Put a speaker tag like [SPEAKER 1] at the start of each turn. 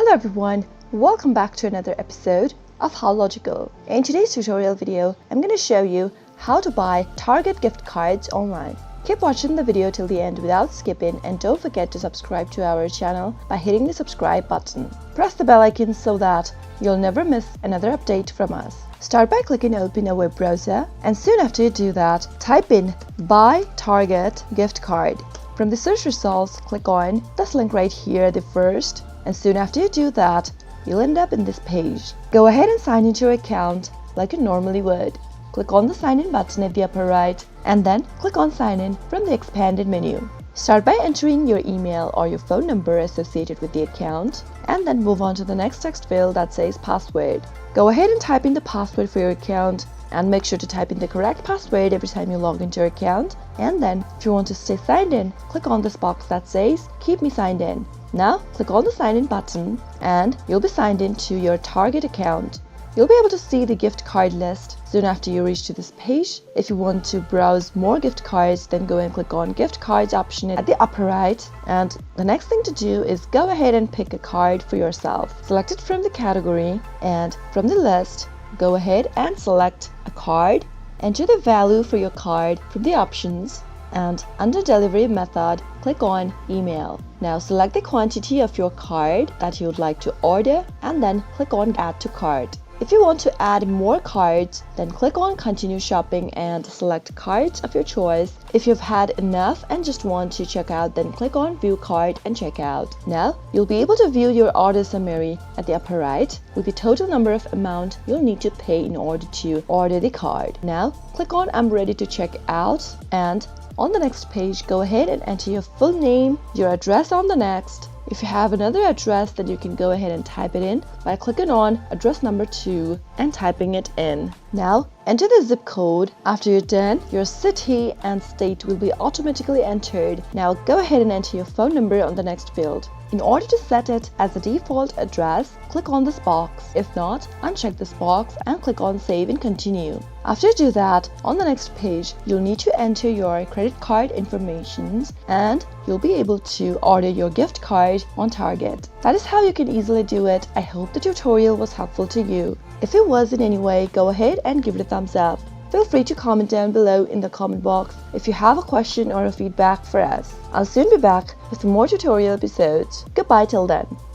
[SPEAKER 1] Hello everyone, welcome back to another episode of How Logical. In today's tutorial video, I'm going to show you how to buy Target gift cards online. Keep watching the video till the end without skipping, and don't forget to subscribe to our channel by hitting the subscribe button. Press the bell icon so that you'll never miss another update from us. Start by clicking open a web browser, and soon after you do that, type in Buy Target Gift Card. From the search results, click on this link right here, the first, and soon after you do that, you'll end up in this page. Go ahead and sign into your account like you normally would. Click on the sign in button at the upper right, and then click on sign in from the expanded menu. Start by entering your email or your phone number associated with the account, and then move on to the next text field that says password. Go ahead and type in the password for your account, and make sure to type in the correct password every time you log into your account. And then if you want to stay signed in, click on this box that says keep me signed in. Now click on the sign in button, and you'll be signed in to your Target account. You'll be able to see the gift card list soon after you reach to this page. If you want to browse more gift cards, then go and click on gift cards option at the upper right, and the next thing to do is go ahead and pick a card for yourself. Select it from the category, and from the list, go ahead and select a card. Enter the value for your card from the options, and under delivery method, click on email. Now select the quantity of your card that you would like to order, and then click on add to cart. If you want to add more cards, then click on continue shopping and select cards of your choice. If you've had enough and just want to check out, then click on view card and check out. Now you'll be able to view your order summary at the upper right with the total number of amount you'll need to pay in order to order the card. Now click on I'm ready to check out, and on the next page, go ahead and enter your full name, your address on the next. If you have another address, then you can go ahead and type it in by clicking on address number 2 and typing it in. Now enter the zip code. After you're done, your city and state will be automatically entered. Now go ahead and enter your phone number on the next field. In order to set it as a default address, click on this box. If not, uncheck this box and click on Save and Continue. After you do that, on the next page, you'll need to enter your credit card information, and you'll be able to order your gift card on Target. That is how you can easily do it. I hope the tutorial was helpful to you. If it was in any way, go ahead and give it a thumbs up. Feel free to comment down below in the comment box if you have a question or a feedback for us. I'll soon be back with more tutorial episodes. Goodbye till then.